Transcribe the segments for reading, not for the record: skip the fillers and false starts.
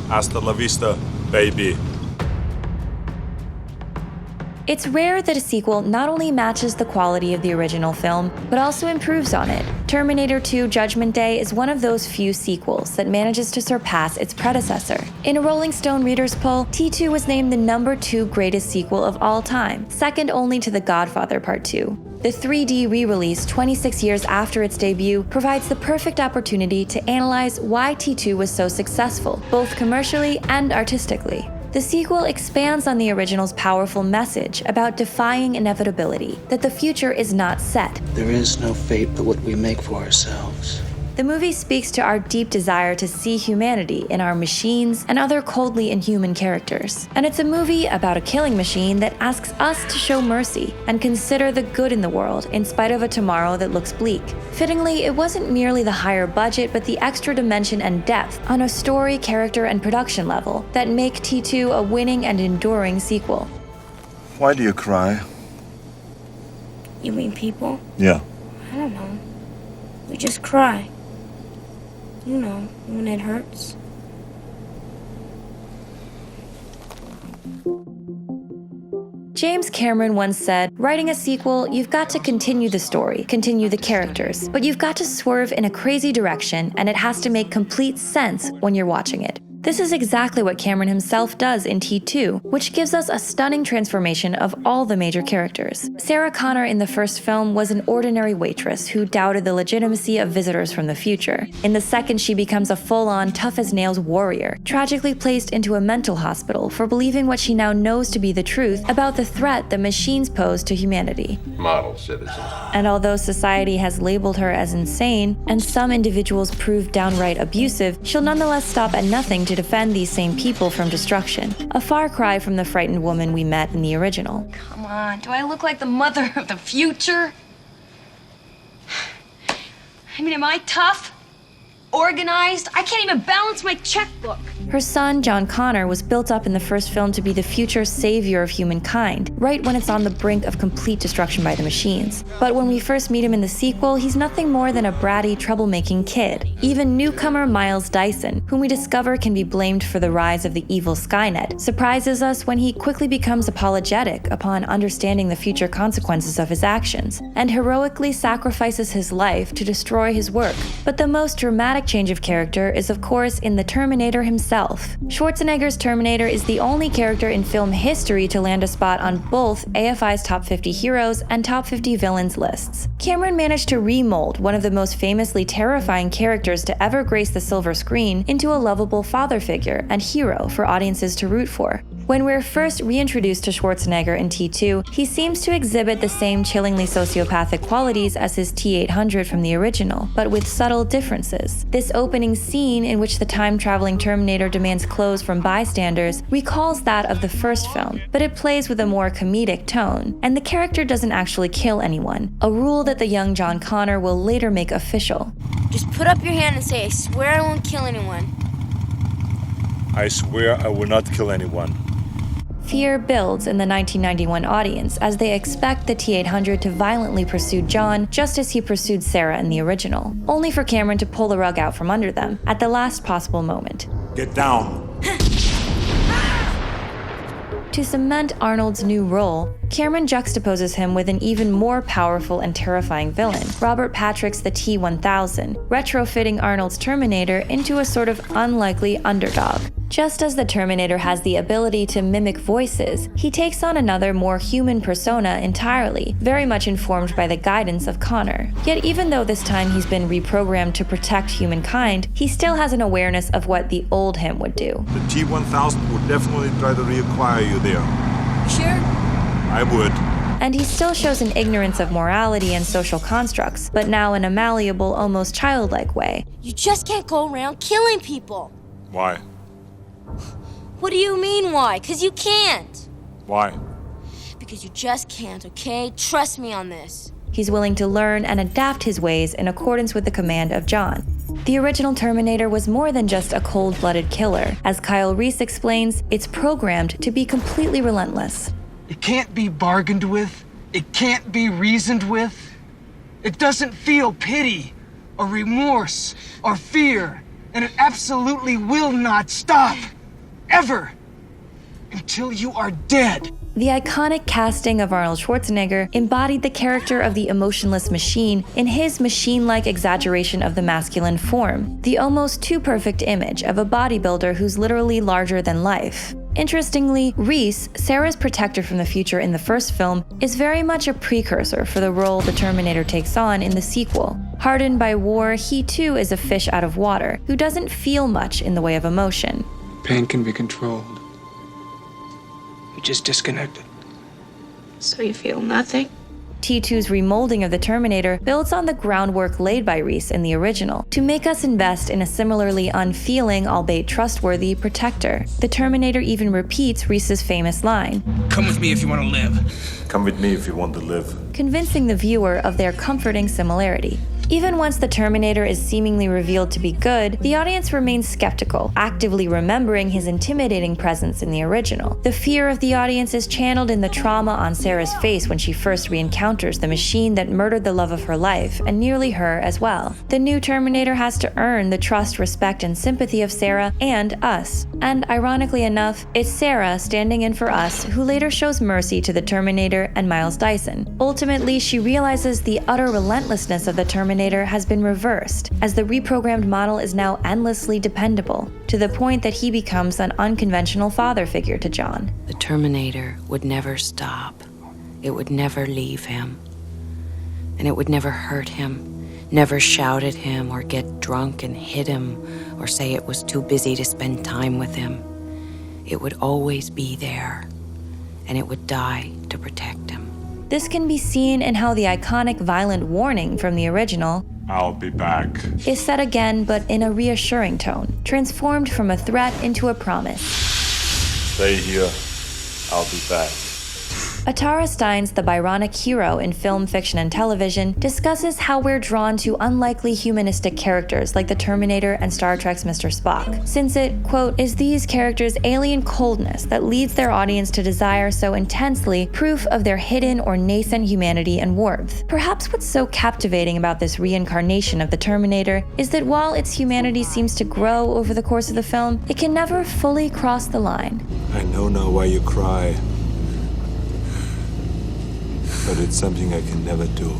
Hasta la vista, baby. It's rare that a sequel not only matches the quality of the original film, but also improves on it. Terminator 2: Judgment Day is one of those few sequels that manages to surpass its predecessor. In a Rolling Stone readers poll, T2 was named the #2 greatest sequel of all time, second only to The Godfather Part II. The 3D re-release 26 years after its debut provides the perfect opportunity to analyze why T2 was so successful, both commercially and artistically. The sequel expands on the original's powerful message about defying inevitability, that the future is not set. There is no fate but what we make for ourselves. The movie speaks to our deep desire to see humanity in our machines and other coldly inhuman characters. And it's a movie about a killing machine that asks us to show mercy and consider the good in the world in spite of a tomorrow that looks bleak. Fittingly, it wasn't merely the higher budget, but the extra dimension and depth on a story, character, and production level that make T2 a winning and enduring sequel. Why do you cry? You mean people? Yeah. I don't know. We just cry. You know, when it hurts. James Cameron once said, writing a sequel, you've got to continue the story, continue the characters, but you've got to swerve in a crazy direction, and it has to make complete sense when you're watching it. This is exactly what Cameron himself does in T2, which gives us a stunning transformation of all the major characters. Sarah Connor in the first film was an ordinary waitress who doubted the legitimacy of visitors from the future. In the second, she becomes a full-on, tough-as-nails warrior, tragically placed into a mental hospital for believing what she now knows to be the truth about the threat that machines pose to humanity. Model citizen. And although society has labeled her as insane, and some individuals prove downright abusive, she'll nonetheless stop at nothing to defend these same people from destruction. A far cry from the frightened woman we met in the original. Come on, do I look like the mother of the future? I mean, am I tough? Organized? I can't even balance my checkbook. Her son, John Connor, was built up in the first film to be the future savior of humankind, right when it's on the brink of complete destruction by the machines. But when we first meet him in the sequel, he's nothing more than a bratty, troublemaking kid. Even newcomer Miles Dyson, whom we discover can be blamed for the rise of the evil Skynet, surprises us when he quickly becomes apologetic upon understanding the future consequences of his actions, and heroically sacrifices his life to destroy his work. But the most dramatic change of character is, of course, in the Terminator himself. Schwarzenegger's Terminator is the only character in film history to land a spot on both AFI's Top 50 Heroes and Top 50 Villains lists. Cameron managed to remold one of the most famously terrifying characters to ever grace the silver screen into a lovable father figure and hero for audiences to root for. When we're first reintroduced to Schwarzenegger in T2, he seems to exhibit the same chillingly sociopathic qualities as his T-800 from the original, but with subtle differences. This opening scene, in which the time-traveling Terminator demands clothes from bystanders, recalls that of the first film, but it plays with a more comedic tone, and the character doesn't actually kill anyone, a rule that the young John Connor will later make official. Just put up your hand and say, I swear I won't kill anyone. I swear I will not kill anyone. Fear builds in the 1991 audience as they expect the T-800 to violently pursue John just as he pursued Sarah in the original, only for Cameron to pull the rug out from under them at the last possible moment. Get down. To cement Arnold's new role, Cameron juxtaposes him with an even more powerful and terrifying villain, Robert Patrick's the T-1000, retrofitting Arnold's Terminator into a sort of unlikely underdog. Just as the Terminator has the ability to mimic voices, he takes on another, more human persona entirely, very much informed by the guidance of Connor. Yet even though this time he's been reprogrammed to protect humankind, he still has an awareness of what the old him would do. The T-1000 would definitely try to reacquire you there. Sure? I would. And he still shows an ignorance of morality and social constructs, but now in a malleable, almost childlike way. You just can't go around killing people. Why? What do you mean, why? 'Cause you can't. Why? Because you just can't, okay? Trust me on this. He's willing to learn and adapt his ways in accordance with the command of John. The original Terminator was more than just a cold-blooded killer. As Kyle Reese explains, it's programmed to be completely relentless. It can't be bargained with. It can't be reasoned with. It doesn't feel pity or remorse or fear, and it absolutely will not stop. ever. Until you are dead. The iconic casting of Arnold Schwarzenegger embodied the character of the emotionless machine in his machine-like exaggeration of the masculine form, the almost too perfect image of a bodybuilder who's literally larger than life. Interestingly, Reese, Sarah's protector from the future in the first film, is very much a precursor for the role the Terminator takes on in the sequel. Hardened by war, he too is a fish out of water, who doesn't feel much in the way of emotion. Pain can be controlled. You just disconnected. So you feel nothing? T2's remolding of the Terminator builds on the groundwork laid by Reese in the original to make us invest in a similarly unfeeling, albeit trustworthy, protector. The Terminator even repeats Reese's famous line, "Come with me if you want to live." Come with me if you want to live. Convincing the viewer of their comforting similarity. Even once the Terminator is seemingly revealed to be good, the audience remains skeptical, actively remembering his intimidating presence in the original. The fear of the audience is channeled in the trauma on Sarah's face when she first re-encounters the machine that murdered the love of her life, and nearly her as well. The new Terminator has to earn the trust, respect, and sympathy of Sarah and us. And ironically enough, it's Sarah standing in for us who later shows mercy to the Terminator and Miles Dyson. Ultimately, she realizes the utter relentlessness of the Terminator has been reversed, as the reprogrammed model is now endlessly dependable, to the point that he becomes an unconventional father figure to John. The Terminator would never stop. It would never leave him. And it would never hurt him, never shout at him or get drunk and hit him or say it was too busy to spend time with him. It would always be there, and it would die to protect him. This can be seen in how the iconic violent warning from the original, I'll be back, is said again but in a reassuring tone, transformed from a threat into a promise. Stay here, I'll be back. Atara Stein's The Byronic Hero in film, fiction, and television discusses how we're drawn to unlikely humanistic characters like the Terminator and Star Trek's Mr. Spock, since it, quote, is these characters' alien coldness that leads their audience to desire so intensely proof of their hidden or nascent humanity and warmth. Perhaps what's so captivating about this reincarnation of the Terminator is that while its humanity seems to grow over the course of the film, it can never fully cross the line. I know now why you cry. But it's something I can never do.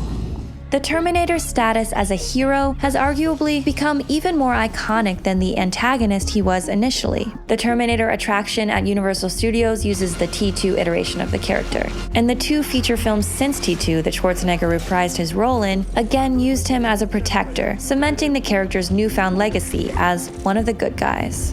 The Terminator's status as a hero has arguably become even more iconic than the antagonist he was initially. The Terminator attraction at Universal Studios uses the T2 iteration of the character, and the two feature films since T2 that Schwarzenegger reprised his role in again used him as a protector, cementing the character's newfound legacy as one of the good guys.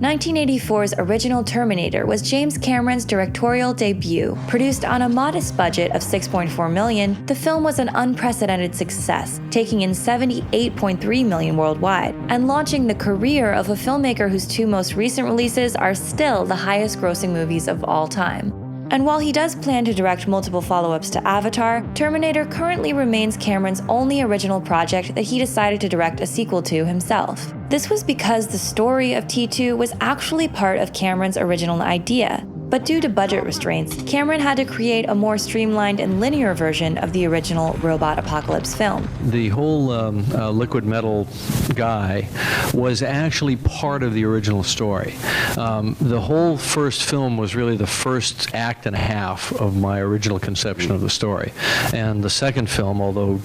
1984's original Terminator was James Cameron's directorial debut. Produced on a modest budget of $6.4 million, the film was an unprecedented success, taking in $78.3 million worldwide, and launching the career of a filmmaker whose two most recent releases are still the highest-grossing movies of all time. And while he does plan to direct multiple follow-ups to Avatar, Terminator currently remains Cameron's only original project that he decided to direct a sequel to himself. This was because the story of T2 was actually part of Cameron's original idea, but due to budget restraints, Cameron had to create a more streamlined and linear version of the original robot apocalypse film. The whole liquid metal guy was actually part of the original story. The whole first film was really the first act and a half of my original conception of the story. And the second film, although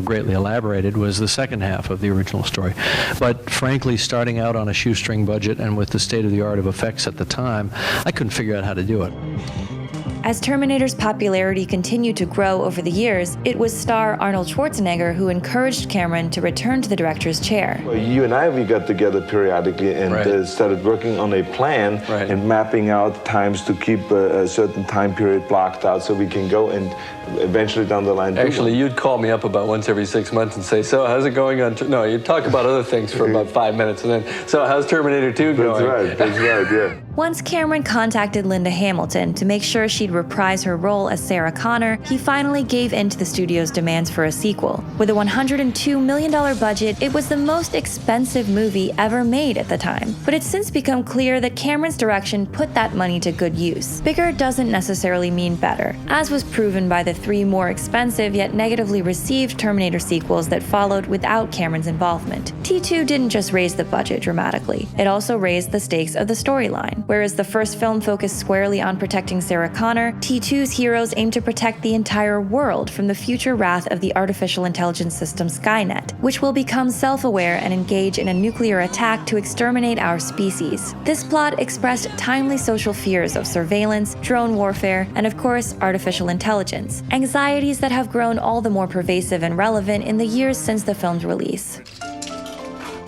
greatly elaborated, was the second half of the original story. But frankly, starting out on a shoestring budget and with the state-of-the-art of effects at the time, I couldn't figure out how to do it. As Terminator's popularity continued to grow over the years, it was star Arnold Schwarzenegger who encouraged Cameron to return to the director's chair. Well, you and I, we got together periodically and started working on a plan and mapping out times to keep a certain time period blocked out so we can go and eventually down the line. Actually, you'd call me up about once every 6 months and say, so how's it going on? No, you'd talk about other things for about 5 minutes and then, so how's Terminator 2 going? That's right, yeah. Once Cameron contacted Linda Hamilton to make sure she'd reprise her role as Sarah Connor, he finally gave in to the studio's demands for a sequel. With a $102 million budget, it was the most expensive movie ever made at the time. But it's since become clear that Cameron's direction put that money to good use. Bigger doesn't necessarily mean better, as was proven by the 3 more expensive yet negatively received Terminator sequels that followed without Cameron's involvement. T2 didn't just raise the budget dramatically, it also raised the stakes of the storyline. Whereas the first film focused squarely on protecting Sarah Connor, T2's heroes aim to protect the entire world from the future wrath of the artificial intelligence system Skynet, which will become self-aware and engage in a nuclear attack to exterminate our species. This plot expressed timely social fears of surveillance, drone warfare, and of course, artificial intelligence, anxieties that have grown all the more pervasive and relevant in the years since the film's release.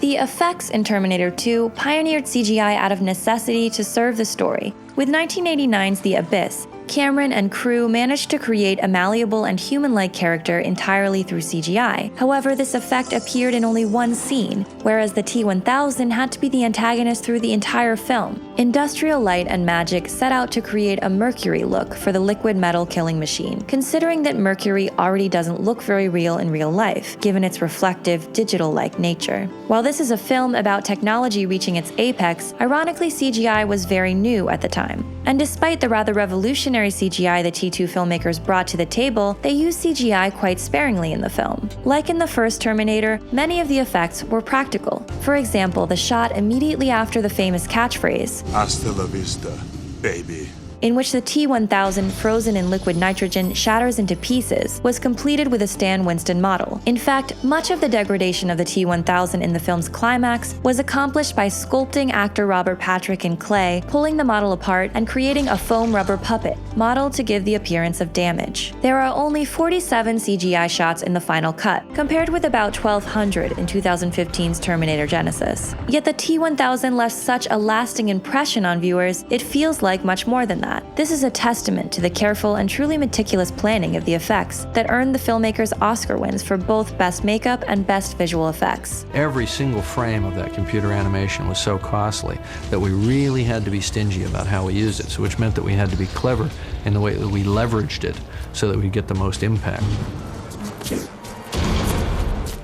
The effects in Terminator 2 pioneered CGI out of necessity to serve the story. With 1989's The Abyss, Cameron and crew managed to create a malleable and human-like character entirely through CGI. However, this effect appeared in only one scene, whereas the T-1000 had to be the antagonist through the entire film. Industrial Light and Magic set out to create a Mercury look for the liquid metal killing machine, considering that Mercury already doesn't look very real in real life, given its reflective, digital-like nature. While this is a film about technology reaching its apex, ironically CGI was very new at the time. And despite the rather revolutionary CGI the T2 filmmakers brought to the table, they used CGI quite sparingly in the film. Like in the first Terminator, many of the effects were practical. For example, the shot immediately after the famous catchphrase, "Hasta la vista, baby," in which the T-1000, frozen in liquid nitrogen, shatters into pieces, was completed with a Stan Winston model. In fact, much of the degradation of the T-1000 in the film's climax was accomplished by sculpting actor Robert Patrick in clay, pulling the model apart, and creating a foam rubber puppet, modeled to give the appearance of damage. There are only 47 CGI shots in the final cut, compared with about 1,200 in 2015's Terminator Genesis. Yet the T-1000 left such a lasting impression on viewers, it feels like much more than that. This is a testament to the careful and truly meticulous planning of the effects that earned the filmmakers Oscar wins for both Best Makeup and Best Visual Effects. Every single frame of that computer animation was so costly that we really had to be stingy about how we used it, so which meant that we had to be clever in the way that we leveraged it so that we'd get the most impact.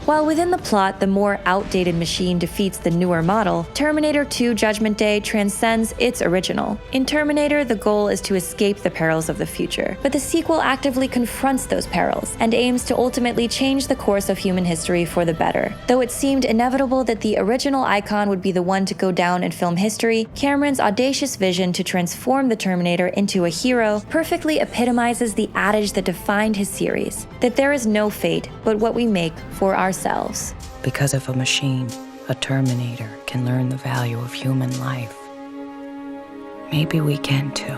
While within the plot, the more outdated machine defeats the newer model, Terminator 2 Judgment Day transcends its original. In Terminator, the goal is to escape the perils of the future, but the sequel actively confronts those perils and aims to ultimately change the course of human history for the better. Though it seemed inevitable that the original icon would be the one to go down in film history, Cameron's audacious vision to transform the Terminator into a hero perfectly epitomizes the adage that defined his series, that there is no fate but what we make for ourselves. Because if a machine, a Terminator, can learn the value of human life, maybe we can too.